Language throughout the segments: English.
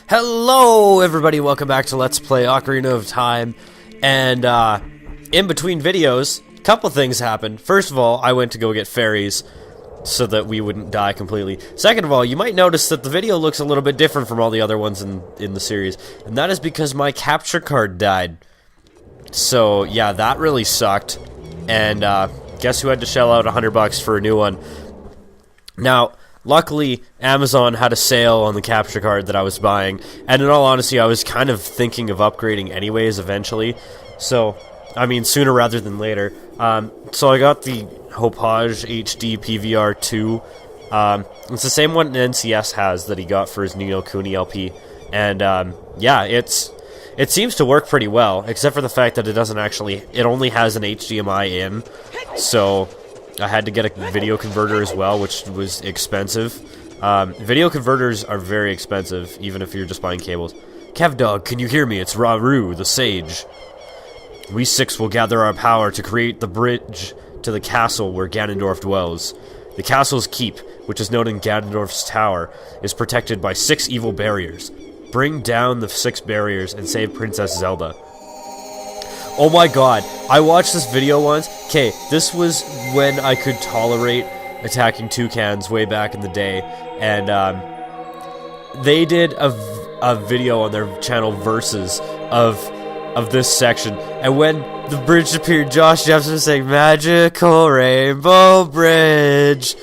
Hello everybody, welcome back to Let's Play Ocarina of Time. And in between videos, a couple things happened. First of all, I went to go get fairies so that we wouldn't die completely. Second of all, you might notice that the video looks a little bit different from all the other ones in the series. And that is because my capture card died. So yeah, that really sucked. And guess who had to shell out $100 for a new one? Now, luckily, Amazon had a sale on the capture card that I was buying, and in all honesty, I was kind of thinking of upgrading anyways eventually, so, I mean, sooner rather than later. So I got the Hauppauge HD PVR 2. It's the same one NCS has that he got for his Ni no Kuni LP, and yeah, it seems to work pretty well, except for the fact that it only has an HDMI in, so I had to get a video converter as well, which was expensive. Video converters are very expensive, even if you're just buying cables. Kevdog, can you hear me? It's Rauru, the sage. We six will gather our power to create the bridge to the castle where Ganondorf dwells. The castle's keep, which is known in Ganondorf's tower, is protected by 6 evil barriers. Bring down the 6 barriers and save Princess Zelda. Oh my god, I watched this video once. Okay, this was when I could tolerate attacking toucans way back in the day, and they did a video on their channel Versus of this section, and when the bridge appeared, Josh Jefferson was saying, "Magical rainbow bridge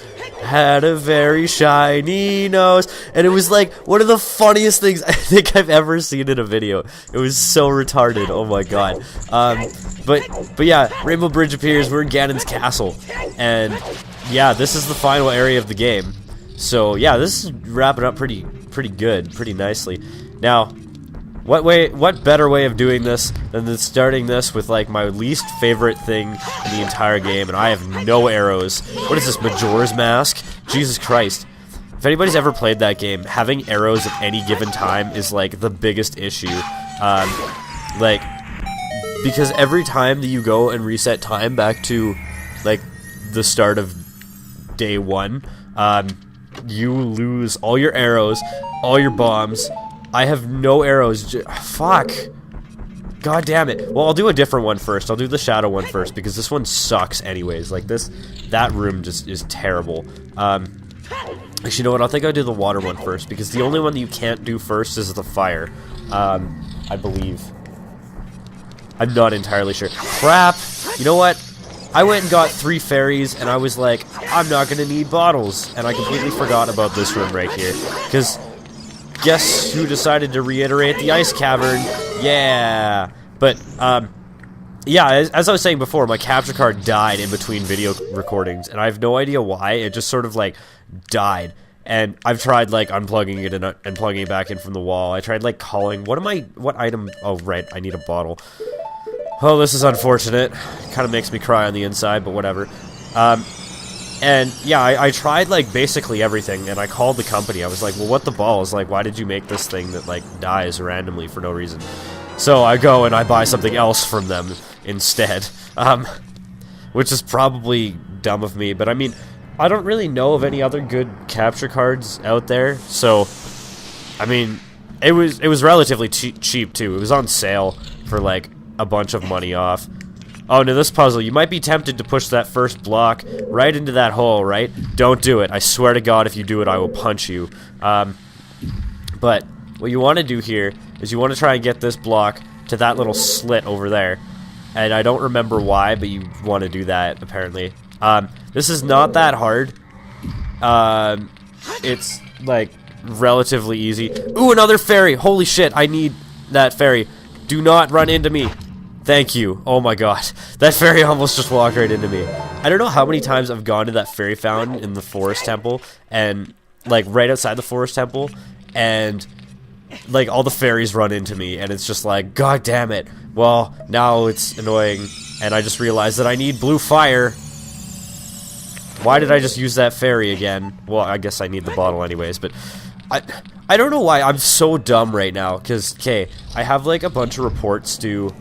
had a very shiny nose," and it was like one of the funniest things I think I've ever seen in a video. It was so retarded. Oh my god. But yeah, Rainbow Bridge appears. We're in Ganon's castle, and yeah, this is the final area of the game. So yeah, this is wrapping up pretty good, pretty nicely. Now, what better way of doing this than starting this with like my least favorite thing in the entire game, and I have no arrows. What is this, Majora's Mask? Jesus Christ. If anybody's ever played that game, having arrows at any given time is like the biggest issue. Like, because every time that you go and reset time back to like the start of day 1, you lose all your arrows, all your bombs. I have no arrows. Fuck. God damn it. Well, I'll do a different one first. I'll do the shadow one first, because this one sucks anyways. Like, that room just is terrible. Actually, you know what? I think I'll do the water one first, because the only one that you can't do first is the fire. I believe. I'm not entirely sure. Crap! You know what? I went and got 3 fairies, and I was like, I'm not gonna need bottles. And I completely forgot about this room right here. Because guess who decided to reiterate the ice cavern? Yeah! But, yeah, as I was saying before, my capture card died in between video recordings, and I have no idea why. It just sort of, like, died. And I've tried, like, unplugging it and plugging it back in from the wall. I tried, like, calling... What item... Oh, right, I need a bottle. Oh, this is unfortunate. Kind of makes me cry on the inside, but whatever. And, yeah, I tried, like, basically everything, and I called the company. I was like, well, what the balls? Like, why did you make this thing that, like, dies randomly for no reason? So I go and I buy something else from them instead. Which is probably dumb of me, but I mean, I don't really know of any other good capture cards out there, so, I mean, it was relatively cheap, too. It was on sale for, like, a bunch of money off. Oh, no, this puzzle, you might be tempted to push that first block right into that hole, right? Don't do it. I swear to God, if you do it, I will punch you. But what you want to do here is you want to try and get this block to that little slit over there. And I don't remember why, but you want to do that, apparently. This is not that hard. It's, like, relatively easy. Ooh, another fairy! Holy shit, I need that fairy. Do not run into me. Thank you. Oh my god. That fairy almost just walked right into me. I don't know how many times I've gone to that fairy fountain in the forest temple, and, like, right outside the forest temple, and, like, all the fairies run into me, and it's just like, god damn it. Well, now it's annoying, and I just realized that I need blue fire. Why did I just use that fairy again? Well, I guess I need the bottle anyways, but I don't know why I'm so dumb right now, because, okay, I have, like, a bunch of reports due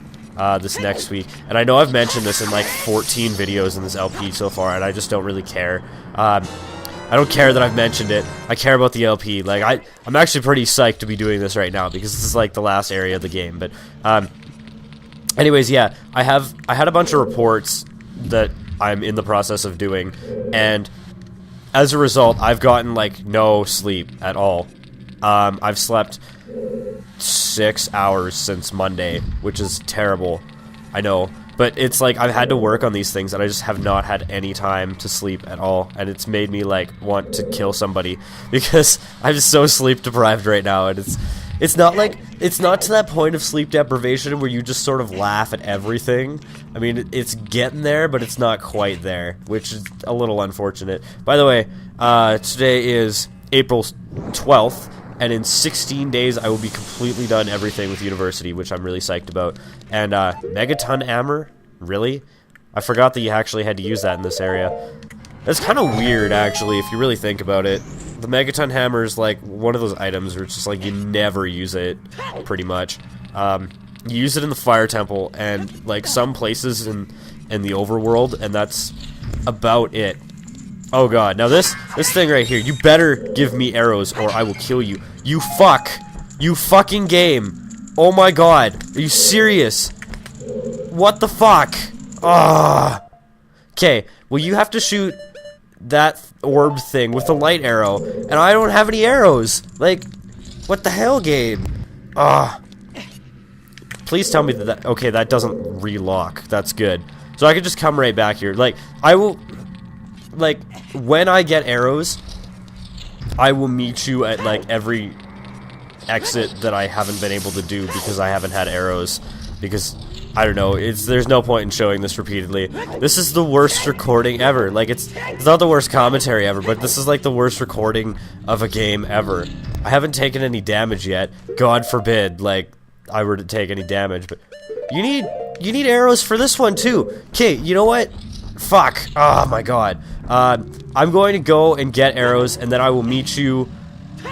this next week, and I know I've mentioned this in like 14 videos in this LP so far, and I just don't really care. I don't care that I've mentioned it. I care about the LP. Like, I'm actually pretty psyched to be doing this right now because this is like the last area of the game. But, anyways, yeah, I had a bunch of reports that I'm in the process of doing, and as a result, I've gotten like no sleep at all. I've slept 6 hours since Monday, which is terrible. I know. But it's like I've had to work on these things and I just have not had any time to sleep at all, and it's made me like want to kill somebody because I'm so sleep deprived right now, and it's not to that point of sleep deprivation where you just sort of laugh at everything. I mean, it's getting there, but it's not quite there, which is a little unfortunate. By the way, today is April 12th, and in 16 days I will be completely done everything with university, which I'm really psyched about. And Megaton Hammer? Really? I forgot that you actually had to use that in this area. That's kind of weird, actually, if you really think about it. The Megaton Hammer is like one of those items where it's just like you never use it, pretty much. You use it in the Fire Temple and like some places in the overworld, and that's about it. Oh god, now this thing right here, you better give me arrows or I will kill you. You fuck! You fucking game! Oh my god, are you serious? What the fuck? Ah! Okay, well you have to shoot that orb thing with a light arrow, and I don't have any arrows! Like, what the hell, game? Ah! Please tell me that okay, that doesn't relock. That's good. So I can just come right back here. Like, I will... Like, when I get arrows, I will meet you at, like, every exit that I haven't been able to do because I haven't had arrows. Because, I don't know, there's no point in showing this repeatedly. This is the worst recording ever. Like, it's not the worst commentary ever, but this is, like, the worst recording of a game ever. I haven't taken any damage yet. God forbid, like, I were to take any damage, but... You need arrows for this one, too. Okay, you know what? Fuck. Oh my god. I'm going to go and get arrows, and then I will meet you,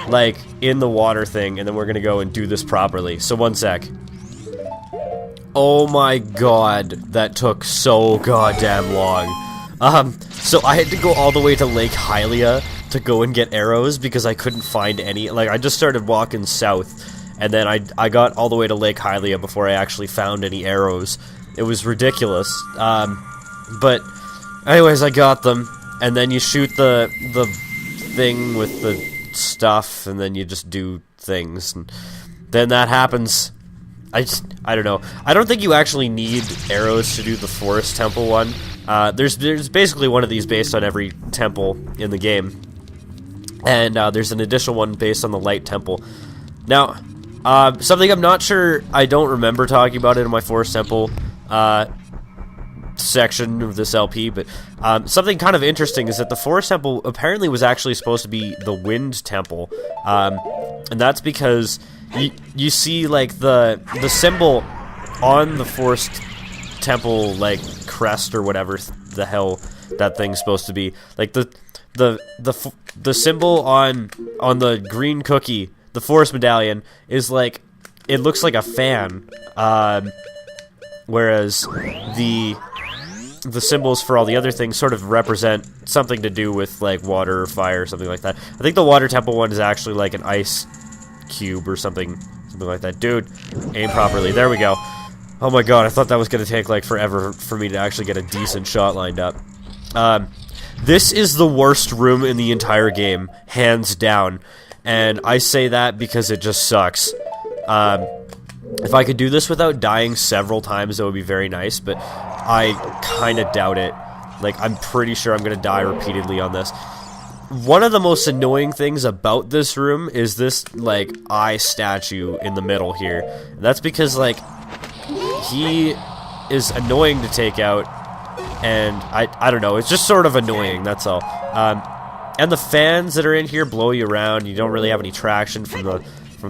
like, in the water thing, and then we're gonna go and do this properly. So, one sec. Oh my god, that took so goddamn long. So I had to go all the way to Lake Hylia to go and get arrows because I couldn't find any. Like, I just started walking south, and then I got all the way to Lake Hylia before I actually found any arrows. It was ridiculous. But anyways, I got them, and then you shoot the thing with the stuff, and then you just do things, and then that happens. I don't know. I don't think you actually need arrows to do the Forest Temple one. There's basically one of these based on every temple in the game, and there's an additional one based on the Light Temple. Now, something I'm not sure, I don't remember talking about it in my Forest Temple section of this LP, but something kind of interesting is that the Forest Temple apparently was actually supposed to be the Wind Temple, and that's because you see like the symbol on the Forest Temple, like crest or whatever the hell that thing's supposed to be, like the symbol on the green cookie, the Forest Medallion, is like, it looks like a fan, whereas the symbols for all the other things sort of represent something to do with like water or fire or something like that. I think the Water Temple one is actually like an ice cube or something like that. Dude, aim properly. There we go. Oh my god, I thought that was gonna take like forever for me to actually get a decent shot lined up. This is the worst room in the entire game, hands down, and I say that because it just sucks. If I could do this without dying several times, that would be very nice, but I kind of doubt it. Like, I'm pretty sure I'm going to die repeatedly on this. One of the most annoying things about this room is this, like, eye statue in the middle here. And that's because, like, he is annoying to take out, and I don't know, it's just sort of annoying, that's all. And the fans that are in here blow you around. You don't really have any traction from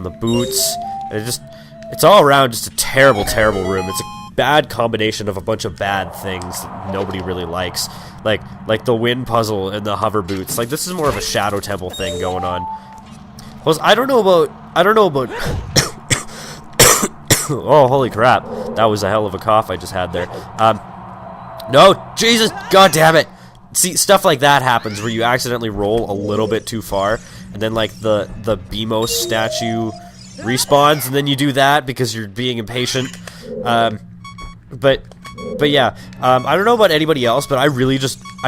the boots. It's all around just a terrible, terrible room. It's a bad combination of a bunch of bad things that nobody really likes. Like the wind puzzle and the hover boots. Like, this is more of a Shadow Temple thing going on. Plus, I don't know about oh, holy crap. That was a hell of a cough I just had there. No, Jesus, god damn it. see, stuff like that happens where you accidentally roll a little bit too far, and then like the BMOS statue respawns, and then you do that because you're being impatient. But yeah, I don't know about anybody else, but I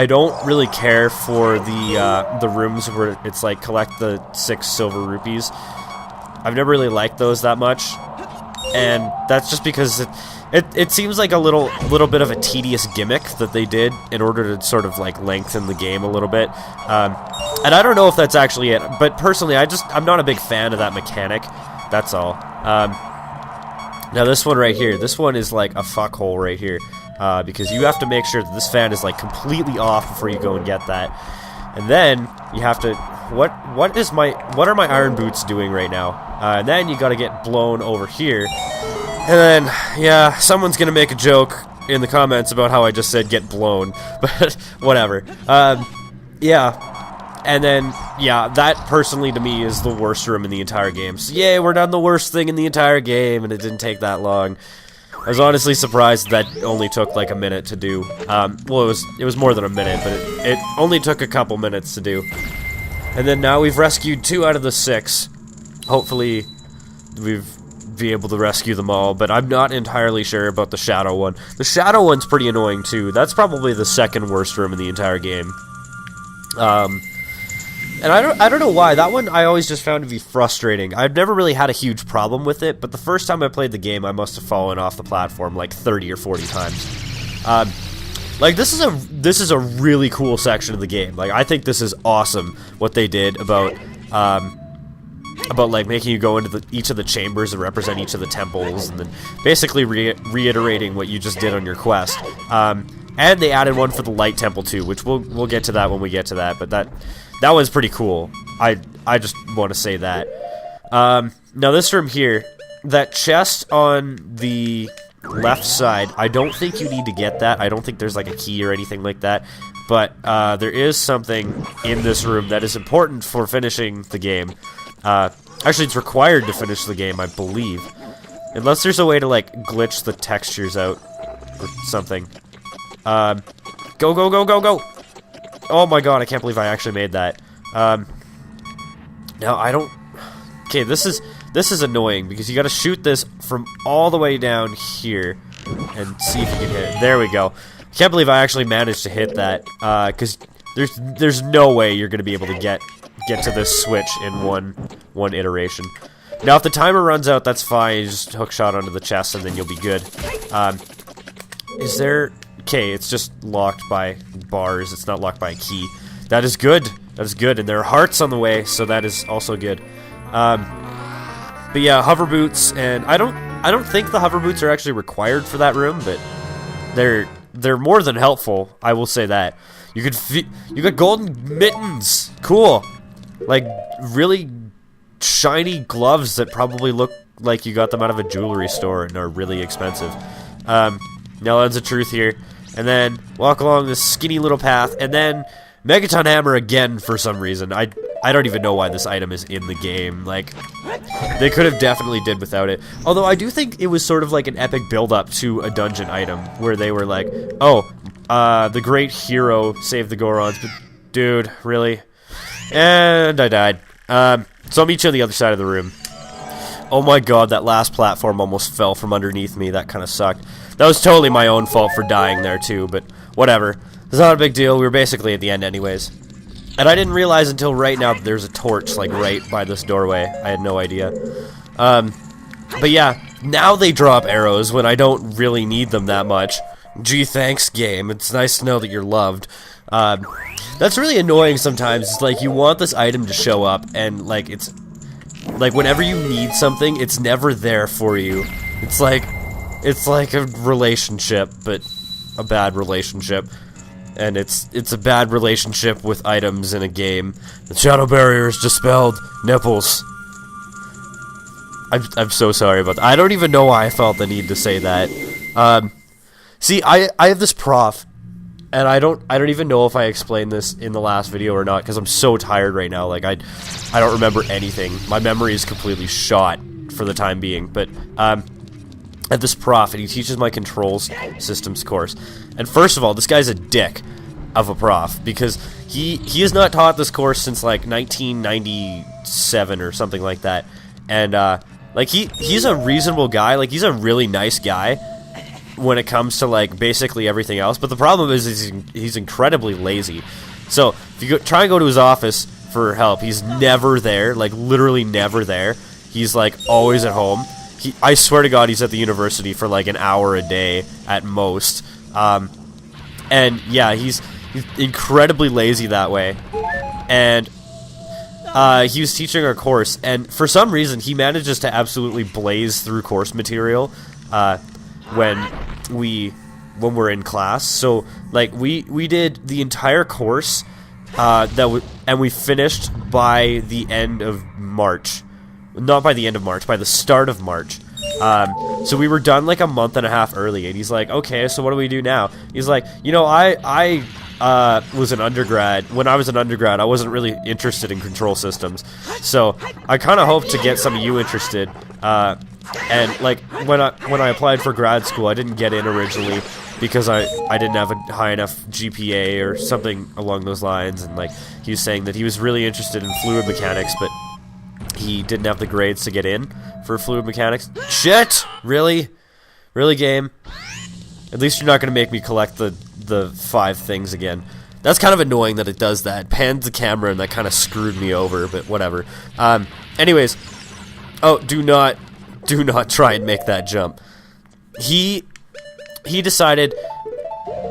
don't really care for the rooms where it's like collect the 6 silver rupees. I've never really liked those that much, and that's just because it seems like a little bit of a tedious gimmick that they did in order to sort of like lengthen the game a little bit. And I don't know if that's actually it, but personally, I'm not a big fan of that mechanic. That's all. Now this one right here, this one is like a fuckhole right here, because you have to make sure that this fan is like completely off before you go and get that, and then you have to. What are my iron boots doing right now? And then you got to get blown over here, and then yeah, someone's gonna make a joke in the comments about how I just said get blown, but whatever. Yeah. And then, yeah, that personally to me is the worst room in the entire game. So yay, we're done the worst thing in the entire game, and it didn't take that long. I was honestly surprised that only took like a minute to do. Well, it was more than a minute, but it only took a couple minutes to do. And then now we've rescued 2 out of the 6. Hopefully, we've be able to rescue them all, but I'm not entirely sure about the shadow one. The shadow one's pretty annoying too. That's probably the second worst room in the entire game. And I don't know why. That one I always just found to be frustrating. I've never really had a huge problem with it, but the first time I played the game, I must have fallen off the platform like 30 or 40 times. Like, this is a really cool section of the game. Like, I think this is awesome what they did about like making you go into each of the chambers and represent each of the temples, and then basically reiterating what you just did on your quest. And they added one for the light temple too, which we'll get to that when we get to that. But that was pretty cool. I just want to say that. Now this room here, that chest on the left side, I don't think you need to get that. I don't think there's like a key or anything like that. But there is something in this room that is important for finishing the game. Actually, it's required to finish the game, I believe. Unless there's a way to like glitch the textures out or something. Go, go, go, go, go! Oh my god, I can't believe I actually made that. Now, I don't... Okay, this is annoying, because you gotta shoot this from all the way down here, and see if you can hit it. There we go. I can't believe I actually managed to hit that, because there's no way you're gonna be able to get to this switch in one iteration. Now, if the timer runs out, that's fine. You just hookshot onto the chest, and then you'll be good. Is there... Okay, it's just locked by bars. It's not locked by a key. That is good. That is good. And there are hearts on the way, so that is also good. But yeah, hover boots, and I don't think the hover boots are actually required for that room, but they're more than helpful. I will say that. You got golden mittens. Cool. Like really shiny gloves that probably look like you got them out of a jewelry store and are really expensive. Now that's the truth here. And then walk along this skinny little path, and then Megaton Hammer again for some reason. I don't even know why this item is in the game. Like, they could have definitely did without it. Although I do think it was sort of like an epic build-up to a dungeon item, where they were like, oh, the great hero saved the Gorons, but dude, really? And I died. So I'll meet you on the other side of the room. Oh my god, that last platform almost fell from underneath me. That kind of sucked. That was totally my own fault for dying there too, but whatever. It's not a big deal. We were basically at the end anyways. And I didn't realize until right now that there's a torch like right by this doorway. I had no idea. But yeah, now they drop arrows when I don't really need them that much. Gee, thanks, game. It's nice to know that you're loved. That's really annoying sometimes. It's like you want this item to show up, and like it's like whenever you need something, it's never there for you. It's like a relationship, but a bad relationship. And it's a bad relationship with items in a game. The shadow barrier is dispelled. Nipples. I'm so sorry about that. I don't even know why I felt the need to say that. See, I have this prof, and I don't even know if I explained this in the last video or not, because I'm so tired right now. Like I don't remember anything. My memory is completely shot for the time being. But I have this prof, and he teaches my controls systems course. And first of all, this guy's a dick. of a prof, because he has not taught this course since like 1997 or something like that. And like he's a reasonable guy, like he's a really nice guy when it comes to like basically everything else. But the problem is he's incredibly lazy. So if you try and go to his office for help, he's never there, like literally never there. He's like always at home. I swear to God, he's at the university for like an hour a day at most. And yeah, he's incredibly lazy that way. And he was teaching our course, and for some reason he manages to absolutely blaze through course material when we're in class. So like we did the entire course and we finished by the end of March. Not by the end of March, by the start of March. So we were done like a month and a half early, and he's like, okay, so what do we do now? He's like, you know, I was an undergrad. When I was an undergrad, I wasn't really interested in control systems. So I kind of hoped to get some of you interested. And like when I applied for grad school, I didn't get in originally because I didn't have a high enough GPA or something along those lines. And like he was saying that he was really interested in fluid mechanics, but he didn't have the grades to get in for fluid mechanics. Shit! Really? Really, game? At least you're not going to make me collect the 5 things again. That's kind of annoying that it does that. Panned the camera and that kind of screwed me over, but whatever. Anyways. Oh, do not try and make that jump. He decided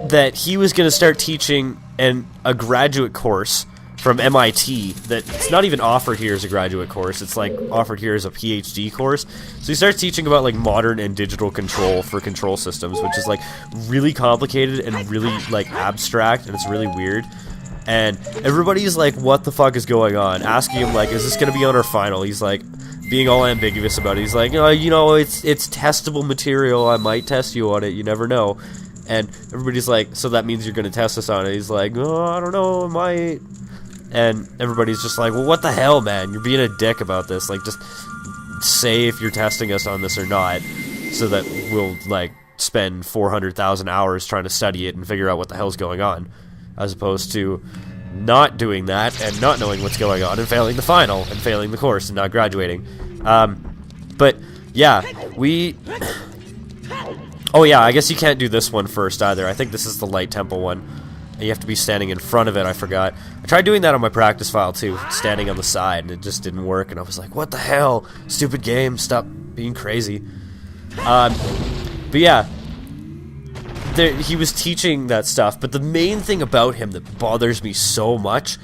that he was going to start teaching a graduate course from MIT that it's not even offered here as a graduate course. It's like offered here as a PhD course. So he starts teaching about like modern and digital control for control systems, which is like really complicated and really like abstract, and it's really weird. And everybody's like, what the fuck is going on? Asking him like, is this gonna be on our final? He's like being all ambiguous about it. He's like, you know, it's testable material. I might test you on it. You never know. And everybody's like, so that means you're gonna test us on it? He's like, oh, I don't know, I might. And everybody's just like, well, what the hell, man? You're being a dick about this. Like, just say if you're testing us on this or not, so that we'll, like, spend 400,000 hours trying to study it and figure out what the hell's going on, as opposed to not doing that and not knowing what's going on and failing the final and failing the course and not graduating. But, yeah, oh, yeah, I guess you can't do this one first either. I think this is the Light Temple one. And you have to be standing in front of it, I forgot. I tried doing that on my practice file too, standing on the side, and it just didn't work, and I was like, what the hell? Stupid game, stop being crazy. But yeah, he was teaching that stuff, but the main thing about him that bothers me so much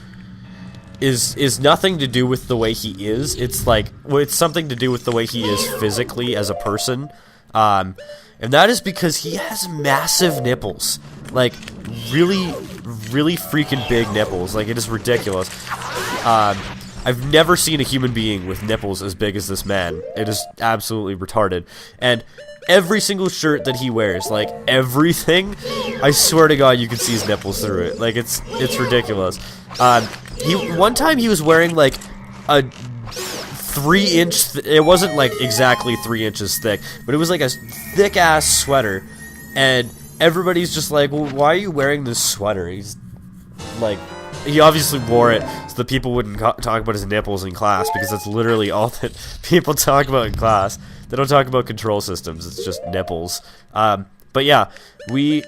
is nothing to do with the way he is. It's like, well, it's something to do with the way he is physically as a person. And that is because he has massive nipples. Like, really, really freaking big nipples. Like, it is ridiculous. I've never seen a human being with nipples as big as this man. It is absolutely retarded. And every single shirt that he wears, like, everything, I swear to God, you can see his nipples through it. Like, it's ridiculous. One time he was wearing, like, a 3-inch, it wasn't like exactly 3 inches thick, but it was like a thick ass sweater, and everybody's just like, well, why are you wearing this sweater? He's like, he obviously wore it so that people wouldn't talk about his nipples in class, because that's literally all that people talk about in class. They don't talk about control systems, it's just nipples. But yeah, we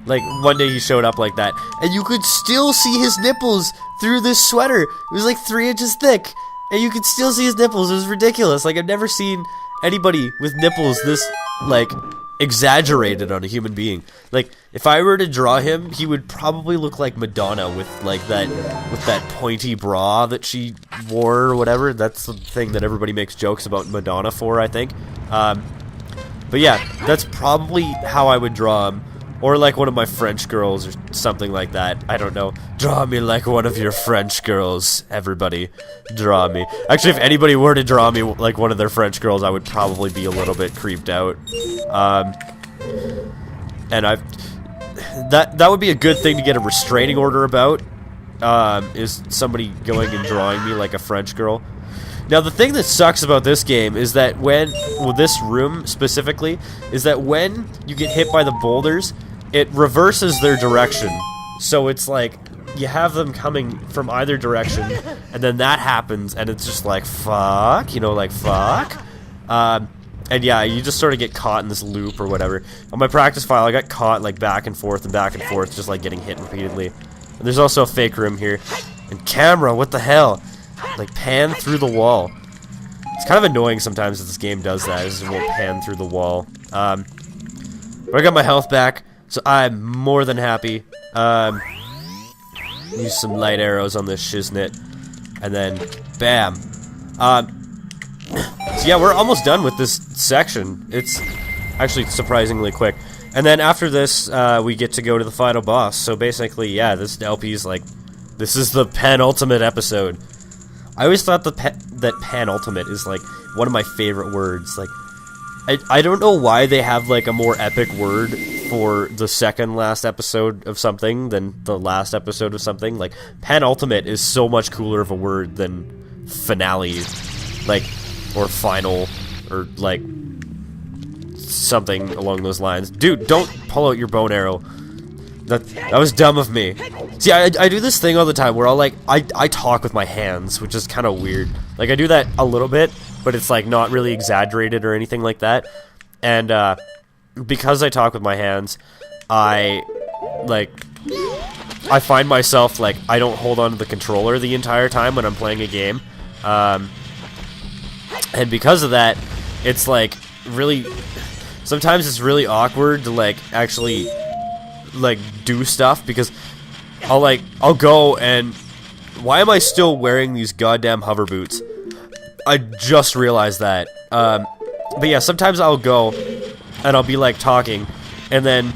like, one day he showed up like that, and you could still see his nipples through this sweater. It was like 3 inches thick, and you could still see his nipples. It was ridiculous. Like, I've never seen anybody with nipples this, like, exaggerated on a human being. Like, if I were to draw him, he would probably look like Madonna with, like, that pointy bra that she wore or whatever. That's the thing that everybody makes jokes about Madonna for, I think. But yeah, that's probably how I would draw him. Or like one of my French girls or something like that. I don't know. Draw me like one of your French girls, everybody. Draw me. Actually, if anybody were to draw me like one of their French girls, I would probably be a little bit creeped out. And that would be a good thing to get a restraining order about, is somebody going and drawing me like a French girl. Now, the thing that sucks about this game is that this room specifically, is that when you get hit by the boulders, it reverses their direction. So it's like, you have them coming from either direction, and then that happens, and it's just like, fuck, you know, like, fuck. And yeah, you just sort of get caught in this loop or whatever. On my practice file, I got caught, like, back and forth, just, like, getting hit repeatedly. And there's also a fake room here. And camera, what the hell? Like, pan through the wall. It's kind of annoying sometimes that this game does that, is it won't pan through the wall. But I got my health back, so I'm more than happy. Use some light arrows on this shiznit. And then, bam. So yeah, we're almost done with this section. It's actually surprisingly quick. And then after this, we get to go to the final boss. So basically, yeah, this LP's like, this is the penultimate episode. I always thought that penultimate is like one of my favorite words. Like, I don't know why they have like a more epic word for the second last episode of something than the last episode of something. Like, penultimate is so much cooler of a word than finale, like, or final, or like something along those lines. Dude, don't pull out your bow and arrow. That was dumb of me. See, I do this thing all the time where I'll like, I talk with my hands, which is kind of weird. Like, I do that a little bit, but it's like not really exaggerated or anything like that. And because I talk with my hands, I find myself like, I don't hold on to the controller the entire time when I'm playing a game. And because of that, it's like really, sometimes it's really awkward to like actually like do stuff, because I'll go and, why am I still wearing these goddamn hover boots? I just realized that. But yeah, sometimes I'll go and I'll be like talking, and then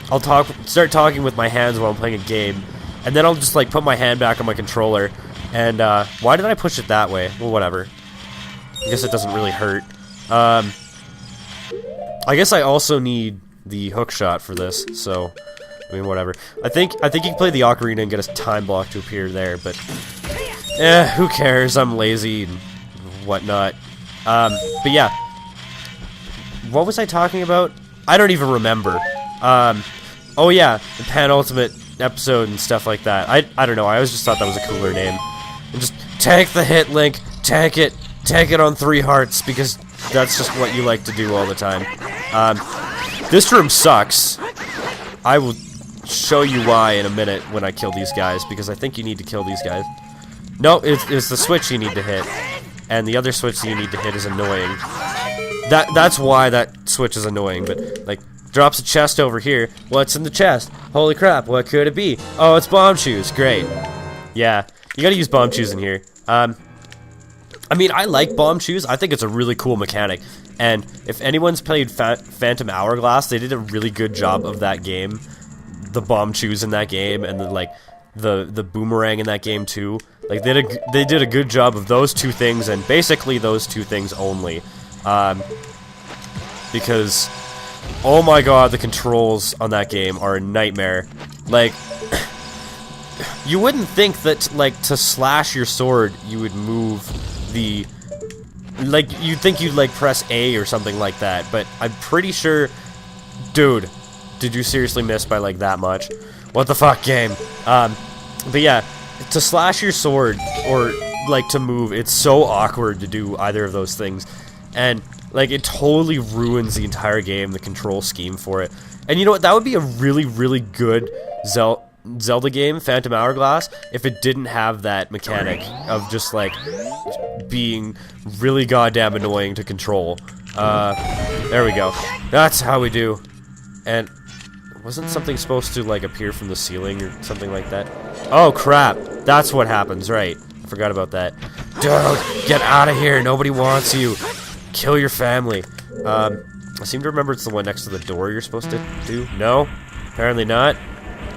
I'll start talking with my hands while I'm playing a game, and then I'll just like put my hand back on my controller, and why did I push it that way? Well, whatever. I guess it doesn't really hurt. I guess I also need the hook shot for this, so I mean, whatever. I think you can play the ocarina and get a time block to appear there, but who cares? I'm lazy and whatnot. But yeah, what was I talking about? I don't even remember. Oh yeah, the penultimate episode and stuff like that. I don't know. I always just thought that was a cooler name. And just tank the hit, Link. Tank it. Tank it on 3 hearts, because that's just what you like to do all the time. This room sucks. I will show you why in a minute when I kill these guys, because I think you need to kill these guys. No, it's the switch you need to hit, and the other switch that you need to hit is annoying. That's why that switch is annoying, but, like, drops a chest over here. What's in the chest? Holy crap, what could it be? Oh, it's Bombchus. Great. Yeah, you gotta use Bombchus in here. I mean, I like Bombchus. I think it's a really cool mechanic. And if anyone's played Phantom Hourglass, they did a really good job of that game. The Bombchus in that game, and the boomerang in that game too. Like, they did a good job of those two things, and basically those two things only. Because, oh my god, the controls on that game are a nightmare. Like, you wouldn't think that, like, to slash your sword, you would move the, like, you'd think you'd, like, press A or something like that, but I'm pretty sure, dude, did you seriously miss by, like, that much? What the fuck, game? But yeah, to slash your sword, or, like, to move, it's so awkward to do either of those things, and, like, it totally ruins the entire game, the control scheme for it. And you know what, that would be a really, really good Zelda game, Phantom Hourglass, if it didn't have that mechanic of just, like, being really goddamn annoying to control. There we go. That's how we do. And wasn't something supposed to, like, appear from the ceiling or something like that? Oh, crap. That's what happens, right. I forgot about that. Dude, get out of here. Nobody wants you. Kill your family. I seem to remember it's the one next to the door you're supposed to do. No? Apparently not.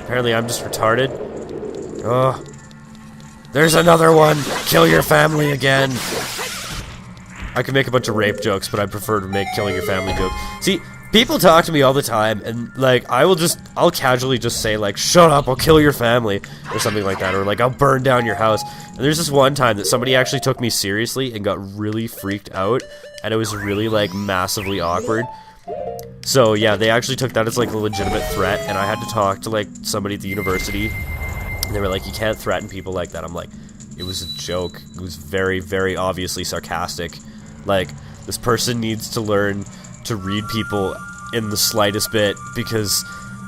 Apparently I'm just retarded. Oh. There's another one! Kill your family again! I could make a bunch of rape jokes, but I prefer to make killing your family jokes. See, people talk to me all the time, and, like, I'll casually just say, like, shut up, I'll kill your family, or something like that, or, like, I'll burn down your house. And there's this one time that somebody actually took me seriously and got really freaked out, and it was really, like, massively awkward. So yeah, they actually took that as like a legitimate threat, and I had to talk to like somebody at the university, and they were like, you can't threaten people like that. I'm like, it was a joke. It was very, very obviously sarcastic. Like, this person needs to learn to read people in the slightest bit, because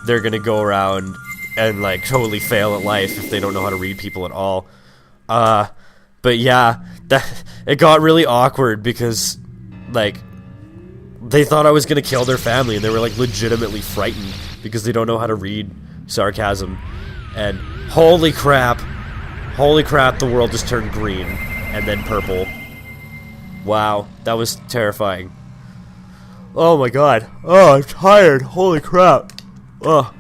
they're gonna go around and like totally fail at life if they don't know how to read people at all. But yeah, it got really awkward because like they thought I was gonna kill their family, and they were like legitimately frightened because they don't know how to read sarcasm. And holy crap, the world just turned green and then purple. Wow, that was terrifying. Oh my god. Oh, I'm tired. Holy crap. Oh.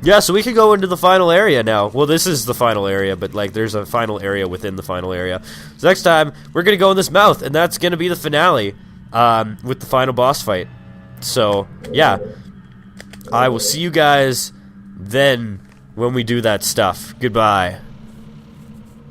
Yeah, so we can go into the final area now. Well, this is the final area, but like there's a final area within the final area. So next time, we're gonna go in this mouth, and that's gonna be the finale, with the final boss fight. So, yeah. I will see you guys then when we do that stuff. Goodbye.